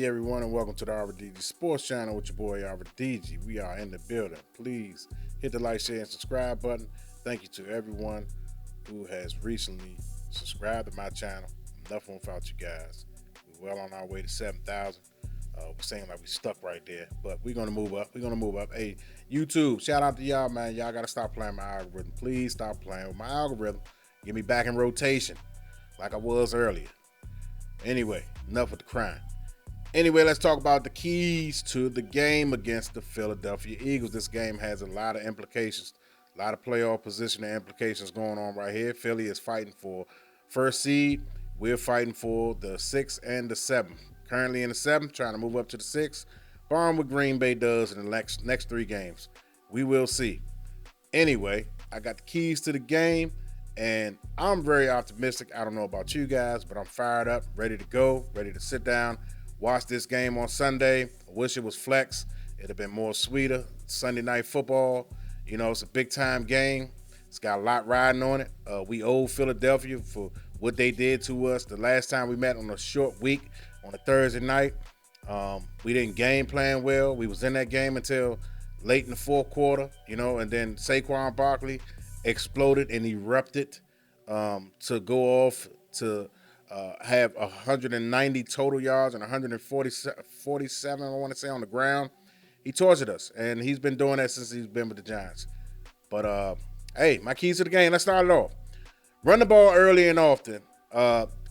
everyone, and welcome to the RDG Sports Channel with your boy RDG. We are in the building. Please hit the like, share, and subscribe button. Thank you to everyone who has recently subscribed to my channel. Nothing without you guys. We're well on our way to 7,000. We're saying like we stuck right there, but we're gonna move up. Hey, YouTube, shout out to y'all, man. Y'all gotta stop playing my algorithm. Please stop playing with my algorithm. Get me back in rotation, like I was earlier. Anyway, enough with the crying. Anyway, let's talk about the keys to the game against the Philadelphia Eagles. This game has a lot of implications, a lot of playoff positioning implications going on right here. Philly is fighting for first seed. We're fighting for the 6th and the 7th. Currently in the 7th, trying to move up to the 6th. Barring what Green Bay does in the next 3 games. We will see. Anyway, I got the keys to the game, and I'm very optimistic. I don't know about you guys, but I'm fired up, ready to go, ready to sit down, watch this game on Sunday. I wish it was flex. It'd have been more sweeter. Sunday night football, you know, it's a big-time game. It's got a lot riding on it. We owe Philadelphia for what they did to us the last time we met on a short week on a Thursday night. We didn't game plan well. We was in that game until late in the fourth quarter, you know, and then Saquon Barkley exploded and erupted to go off to have 190 total yards and 147, I want to say, on the ground. He tortured us, and he's been doing that since he's been with the Giants. But, hey, my keys to the game, let's start it off. Run the ball early and often.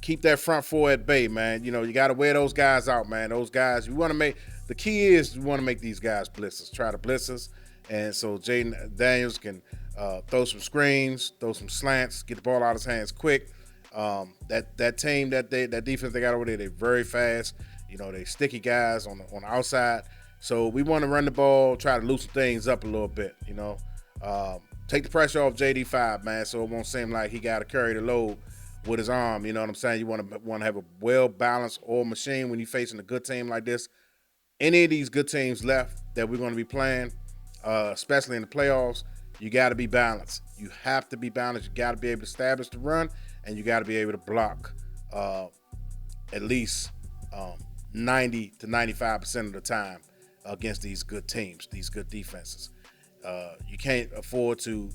Keep that front four at bay, man. You know, you got to wear those guys out, man. Those guys, the key is you want to make these guys blitzers. Try to blitz us. And so Jaden Daniels can throw some screens, throw some slants, get the ball out of his hands quick. That team, that defense they got over there, they're very fast. You know, they sticky guys on the outside. So we want to run the ball, try to loosen things up a little bit, you know. Take the pressure off JD5, man, so it won't seem like he got to carry the load with his arm. You know what I'm saying? You want to have a well-balanced oil machine when you're facing a good team like this. Any of these good teams left that we're going to be playing, especially in the playoffs, you got to be balanced. You have to be balanced. You got to be able to establish the run, and you got to be able to block at least 90 to 95% of the time against these good teams, these good defenses. You can't afford to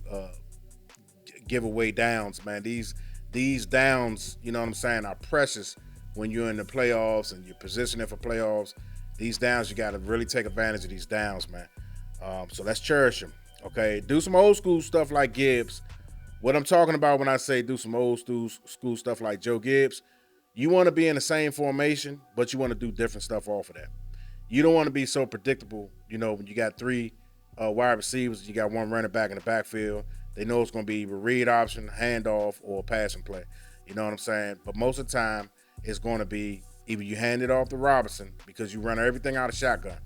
give away downs, man. These downs, you know what I'm saying, are precious when you're in the playoffs and you're positioning for playoffs. These downs, you got to really take advantage of these downs, man. So let's cherish them, okay? Do some old school stuff like Gibbs. What I'm talking about when I say do some old school stuff like Joe Gibbs, you want to be in the same formation, but you want to do different stuff off of that. You don't want to be so predictable, you know, when you got 3 wide receivers, you got 1 running back in the backfield. They know it's going to be a read option, handoff, or passing play. You know what I'm saying? But most of the time, it's going to be either you hand it off to Robinson because you run everything out of shotgun.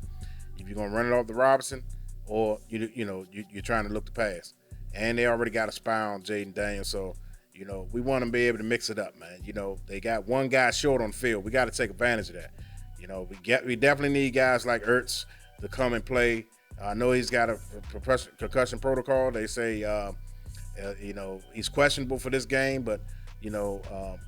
If you're going to run it off to Robinson, or you're trying to look to pass, and they already got a spy on Jaden Daniels, so you know we want to be able to mix it up, man. You know they got 1 guy short on the field. We got to take advantage of that. You know we definitely need guys like Ertz to come and play. I know he's got a concussion protocol. They say, you know, he's questionable for this game, but you know,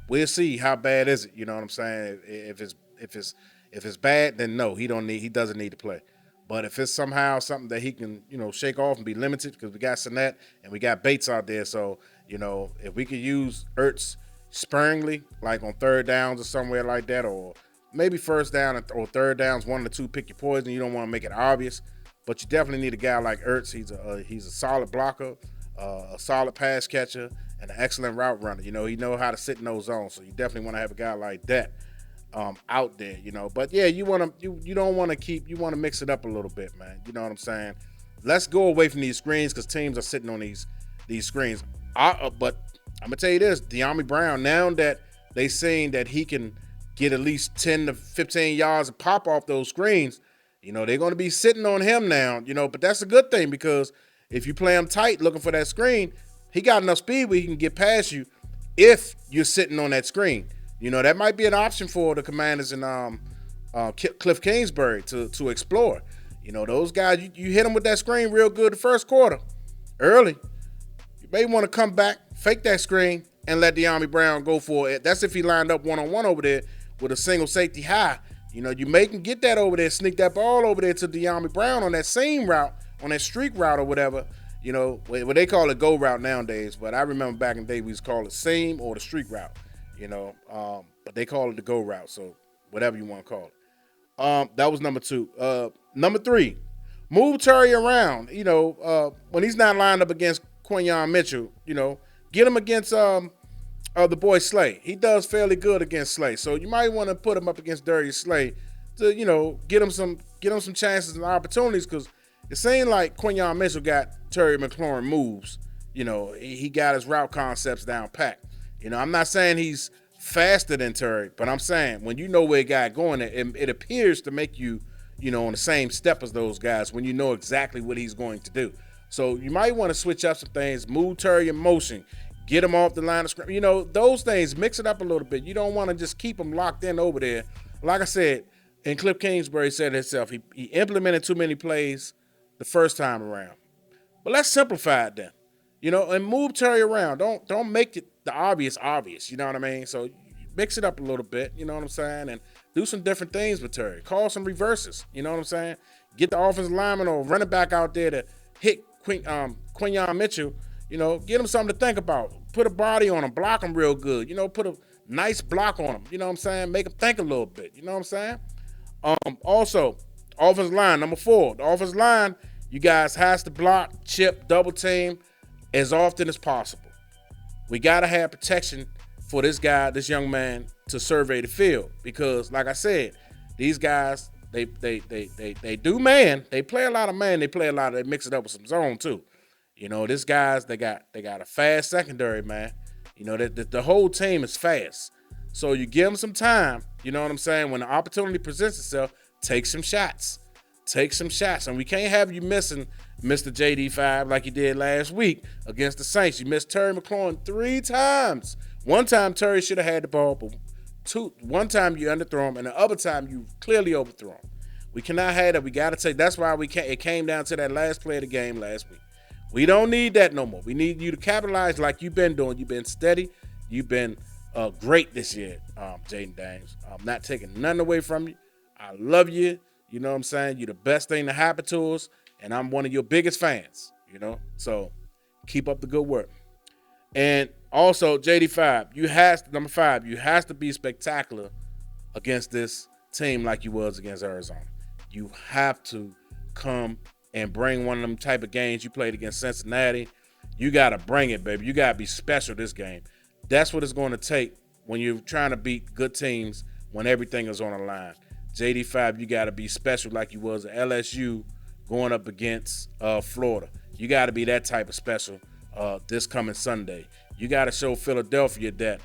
we'll see how bad is it. You know what I'm saying? If it's bad, then no, he doesn't need to play. But if it's somehow something that he can, you know, shake off and be limited, because we got Sinnett and we got Bates out there, so you know, if we could use Ertz sparingly, like on 3rd downs or somewhere like that, or maybe 1st down or 3rd downs, 1 or 2, pick your poison. You don't want to make it obvious. But you definitely need a guy like Ertz. He's a solid blocker, a solid pass catcher, and an excellent route runner. You know, he knows how to sit in those zones. So you definitely want to have a guy like that out there. You know, but yeah, you want to mix it up a little bit, man. You know what I'm saying? Let's go away from these screens because teams are sitting on these screens. But I'm gonna tell you this: Dyami Brown. Now that they saying that he can get at least 10 to 15 yards of pop off those screens. You know, they're going to be sitting on him now, you know, but that's a good thing because if you play him tight looking for that screen, he got enough speed where he can get past you if you're sitting on that screen. You know, that might be an option for the Commanders and Cliff Kingsbury to explore. You know, those guys, you hit them with that screen real good the first quarter, early. You may want to come back, fake that screen, and let Dyami Brown go for it. That's if he lined up one-on-one over there with a single safety high You know, you make him get that over there, sneak that ball over there to De'Ami Brown on that seam route, on that streak route or whatever. You know, what they call it go route nowadays, but I remember back in the day we used to call it seam or the streak route. You know, but they call it the go route, so whatever you want to call it. That was number two. Number three, move Terry around. You know, when he's not lined up against Quinyon Mitchell, you know, get him against the boy Slay. He does fairly good against Slay, so you might want to put him up against Darius Slay to, you know, get him some chances and opportunities, because it seemed like Quinyon Mitchell got Terry McLaurin moves. You know, he got his route concepts down pat. You know, I'm not saying he's faster than Terry, but I'm saying when you know where a guy going, it appears to make you, you know, on the same step as those guys when you know exactly what he's going to do. So you might want to switch up some things, move Terry in motion, get him off the line of scrimmage. You know, those things, mix it up a little bit. You don't want to just keep him locked in over there. Like I said, and Cliff Kingsbury said it himself, he implemented too many plays the first time around. But let's simplify it then, you know, and move Terry around. Don't make it the obvious, you know what I mean? So mix it up a little bit, you know what I'm saying? And do some different things with Terry. Call some reverses, you know what I'm saying? Get the offensive lineman or running back out there to hit Quinyon Mitchell, you know, get him something to think about. Put a body on him, block him real good, you know, put a nice block on him, you know what I'm saying? Make him think a little bit, you know what I'm saying? Also, offensive line, number 4. The offensive line, you guys has to block, chip, double team as often as possible. We got to have protection for this guy, this young man, to survey the field, because, like I said, these guys, they do man. They play a lot of man. They mix it up with some zone too. You know, these guys, they got a fast secondary, man. You know, the whole team is fast. So you give them some time, you know what I'm saying? When the opportunity presents itself, take some shots. And we can't have you missing Mr. JD5 like you did last week against the Saints. You missed Terry McLaurin 3 times. One time Terry should have had the ball, but one time you underthrew him, and the other time you clearly overthrew him. We cannot have that. We got to take. That's why it came down to that last play of the game last week. We don't need that no more. We need you to capitalize like you've been doing. You've been steady. You've been great this year, Jaden Daniels. I'm not taking nothing away from you. I love you. You know what I'm saying? You're the best thing to happen to us, and I'm one of your biggest fans, you know? So keep up the good work. And also, JD5, number 5, you has to be spectacular against this team like you was against Arizona. You have to come and bring one of them type of games you played against Cincinnati. You got to bring it, baby. You got to be special this game. That's what it's going to take when you're trying to beat good teams when everything is on the line. JD5, you got to be special like you was at LSU going up against Florida. You got to be that type of special this coming Sunday. You got to show Philadelphia that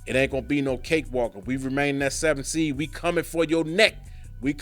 it ain't going to be no cakewalk. If we remain that 7th seed, we coming for your neck. You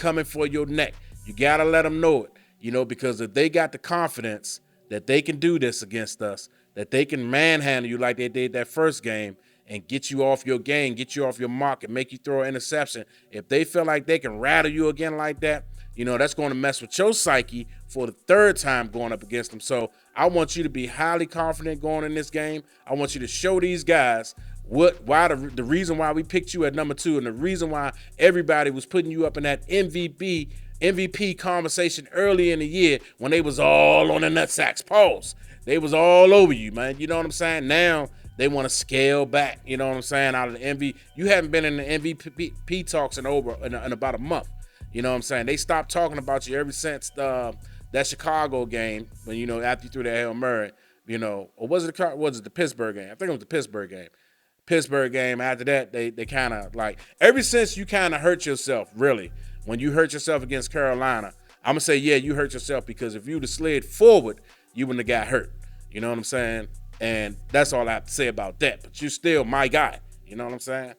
got to let them know it, you know, because if they got the confidence that they can do this against us, that they can manhandle you like they did that first game, and get you off your game, get you off your mark, and make you throw an interception. If they feel like they can rattle you again like that, you know, that's going to mess with your psyche for the 3rd time going up against them. So I want you to be highly confident going in this game. I want you to show these guys the reason why we picked you at number 2, and the reason why everybody was putting you up in that MVP conversation early in the year when they was all on the nutsacks. Pause. They was all over you, man. You know what I'm saying? Now they want to scale back, you know what I'm saying, out of the MVP. You haven't been in the MVP talks in about a month. You know what I'm saying? They stopped talking about you ever since that Chicago game when, you know, after you threw that Hail Murray, you know, or was it the Pittsburgh game? I think it was the Pittsburgh game. After that, they kind of like, ever since you kind of hurt yourself, really, when you hurt yourself against Carolina, I'm going to say, yeah, you hurt yourself, because if you'd have slid forward, you wouldn't have got hurt. You know what I'm saying? And that's all I have to say about that. But you're still my guy. You know what I'm saying?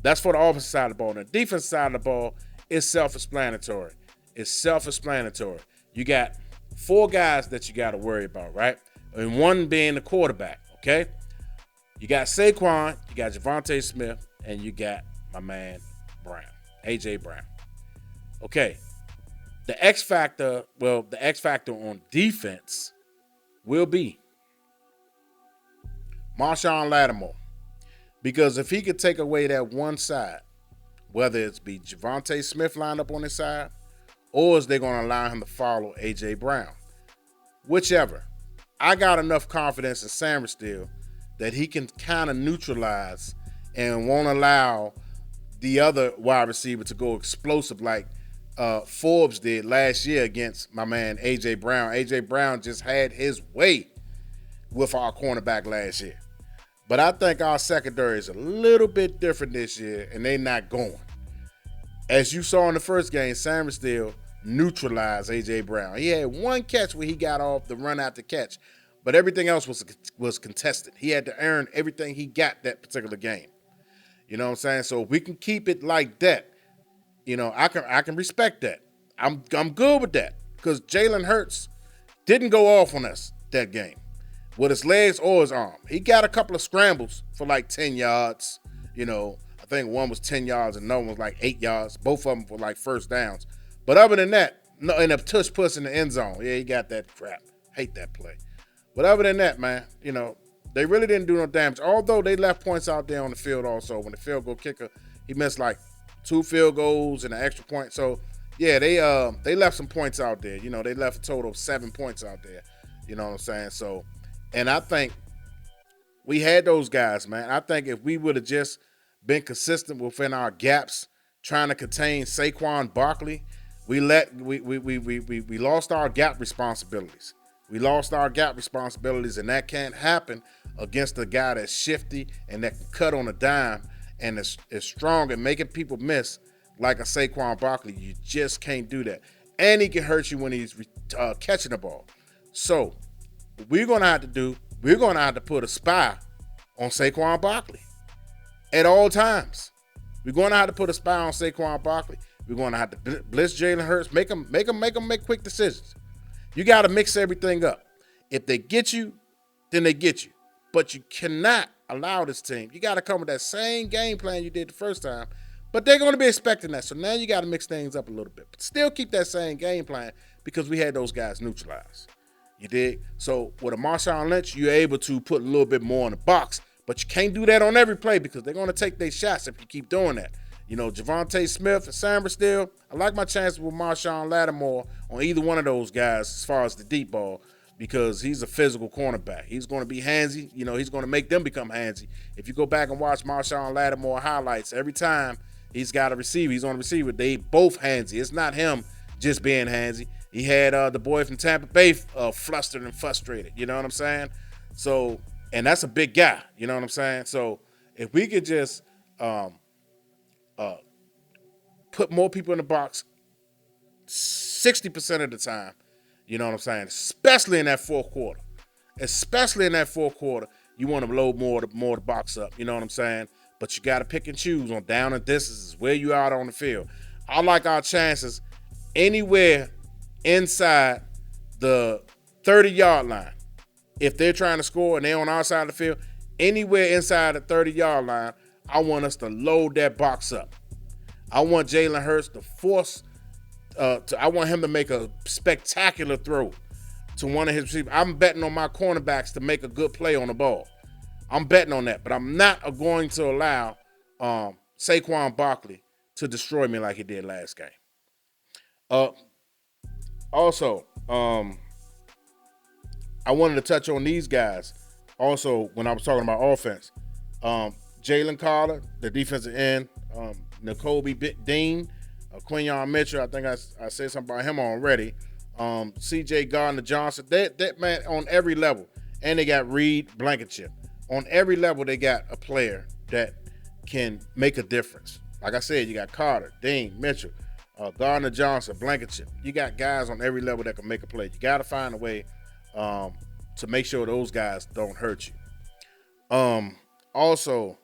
That's for the offensive side of the ball. The defensive side of the ball is self-explanatory. You got 4 guys that you got to worry about, right? And one being the quarterback, okay? You got Saquon, you got Javonte Smith, and you got my man Brown, A.J. Brown. Okay. The X factor on defense will be Marshawn Lattimore. Because if he could take away that one side, whether it's be Javonte Smith lined up on his side, or is they going to allow him to follow A.J. Brown. Whichever. I got enough confidence in Samuel that he can kind of neutralize and won't allow the other wide receiver to go explosive like Forbes did last year against my man A.J. Brown. A.J. Brown just had his way with our cornerback last year. But I think our secondary is a little bit different this year, and they're not going. As you saw in the first game, Samuel neutralized A.J. Brown. He had one catch where he got off the run after catch, but everything else was contested. He had to earn everything he got that particular game. You know what I'm saying? So if we can keep it like that, you know, I can respect that. I'm good with that because Jalen Hurts didn't go off on us that game with his legs or his arm. He got a couple of scrambles for like 10 yards. You know, I think one was 10 yards and another one was like 8 yards. Both of them were like first downs. But other than that, no, and a tush puss in the end zone. Yeah, he got that crap. Hate that play. But other than that, man, you know, they really didn't do no damage. Although they left points out there on the field also. When the field goal kicker, he missed like 2 field goals and an extra point. So, yeah, they left some points out there. You know, they left a total of 7 points out there. You know what I'm saying? So, and I think we had those guys, man. I think if we would have just been consistent within our gaps, trying to contain Saquon Barkley, we lost our gap responsibilities. We lost our gap responsibilities, and that can't happen against a guy that's shifty and that can cut on a dime and is strong and making people miss like a Saquon Barkley. You just can't do that. And he can hurt you when he's catching the ball. So what we're going to have to do, we're going to have to put a spy on Saquon Barkley at all times. We're going to have to put a spy on Saquon Barkley. We're going to have to blitz Jalen Hurts, make him make quick decisions. You got to mix everything up. If they get you, then they get you. But you cannot allow this team. You got to come with that same game plan you did the first time. But they're going to be expecting that. So now you got to mix things up a little bit. But still keep that same game plan because we had those guys neutralized. You dig? So with a Marshawn Lynch, you're able to put a little bit more in the box. But you can't do that on every play because they're going to take their shots if you keep doing that. You know, Javonte Smith and Samuel, I like my chances with Marshawn Lattimore on either one of those guys as far as the deep ball because he's a physical cornerback. He's going to be handsy. You know, he's going to make them become handsy. If you go back and watch Marshawn Lattimore highlights, every time he's got a receiver, he's on a receiver, they both handsy. It's not him just being handsy. He had the boy from Tampa Bay flustered and frustrated. You know what I'm saying? So, and that's a big guy. You know what I'm saying? So if we could just put more people in the box 60% of the time, you know what I'm saying? Especially in that fourth quarter. Especially in that fourth quarter, you want to load more of the box up, you know what I'm saying? But you got to pick and choose on down and distances, where you are on the field. I like our chances anywhere inside the 30-yard line. If they're trying to score and they're on our side of the field, anywhere inside the 30-yard line, I want us to load that box up. I want Jalen Hurts to force, I want him to make a spectacular throw to one of his receivers. I'm betting on my cornerbacks to make a good play on the ball. I'm betting on that, but I'm not going to allow Saquon Barkley to destroy me like he did last game. Also, I wanted to touch on these guys. Also, when I was talking about offense, Jalen Carter, the defensive end, Nakobe Dean, Quinyon Mitchell. I think I said something about him already. C.J. Gardner-Johnson. That man on every level, and they got Reed Blankenship. On every level, they got a player that can make a difference. Like I said, you got Carter, Dean, Mitchell, Gardner-Johnson, Blankenship. You got guys on every level that can make a play. You got to find a way to make sure those guys don't hurt you. Also,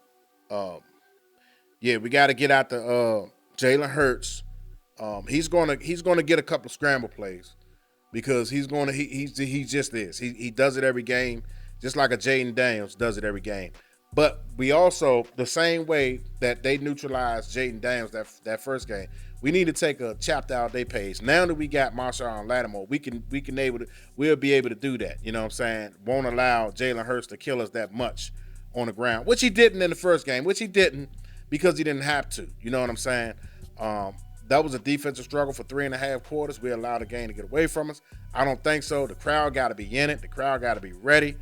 we got to get out the Jalen Hurts. He's gonna get a couple of scramble plays because he just is. He does it every game, just like a Jaden Daniels does it every game. But we also, the same way that they neutralized Jaden Daniels that first game, we need to take a chapter out of their page. Now that we got Marshawn Lattimore, we'll be able to do that. You know what I'm saying? Won't allow Jalen Hurts to kill us that much on the ground, which he didn't in the first game, which he didn't. because he didn't have to. You know what I'm saying? That was a defensive struggle for 3.5 quarters. We allowed the game to get away from us. I don't think so. The crowd got to be in it. The crowd got to be ready.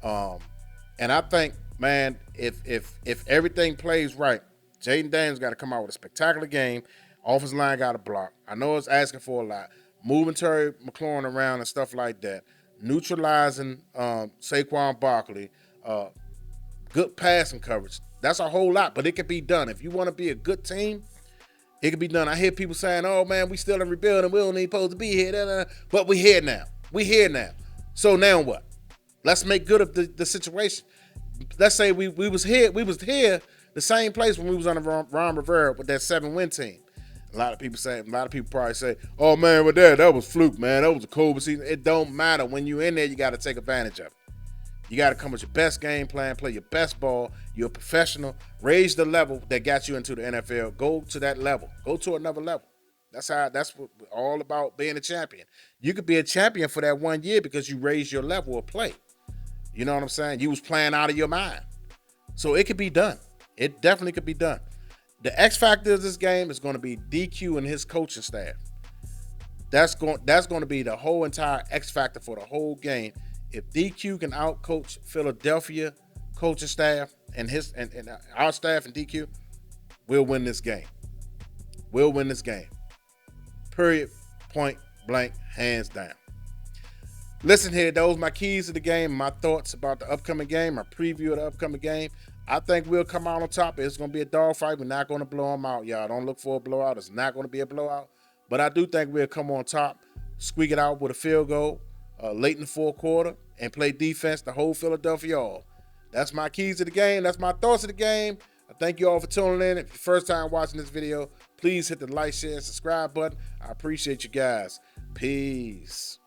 And I think, man, if everything plays right, Jaden Daniels got to come out with a spectacular game. Offensive line got to block. I know it's asking for a lot. Moving Terry McLaurin around and stuff like that. Neutralizing Saquon Barkley. Good passing coverage. That's a whole lot, but it can be done. If you want to be a good team, it can be done. I hear people saying, oh, man, we still in rebuilding. We don't even supposed to be here. But we here now. We here now. So now what? Let's make good of the situation. Let's say we was here the same place when we was under Ron Rivera with that 7-win team. A lot of people probably say, oh, man, but that was fluke, man. That was a COVID season. It don't matter. When you in there, you got to take advantage of it. You got to come with your best game plan, play your best ball. You're a professional. Raise the level that got you into the NFL. Go to that level. Go to another level. That's what all about being a champion. You could be a champion for that 1 year because you raised your level of play. You know what I'm saying? You was playing out of your mind. So it could be done. It definitely could be done. The X factor of this game is going to be DQ and his coaching staff. That's going to be the whole entire X factor for the whole game. If DQ can outcoach Philadelphia coaching staff and our staff and DQ, we'll win this game. We'll win this game. Period. Point blank. Hands down. Listen here, those are my keys to the game, my thoughts about the upcoming game, my preview of the upcoming game. I think we'll come out on top. It's going to be a dogfight. We're not going to blow them out, y'all. Don't look for a blowout. It's not going to be a blowout. But I do think we'll come on top, squeak it out with a field goal late in the fourth quarter, and play defense to hold Philadelphia off. That's my keys to the game. That's my thoughts of the game. I thank you all for tuning in. If it's your first time watching this video, please hit the like, share, and subscribe button. I appreciate you guys. Peace.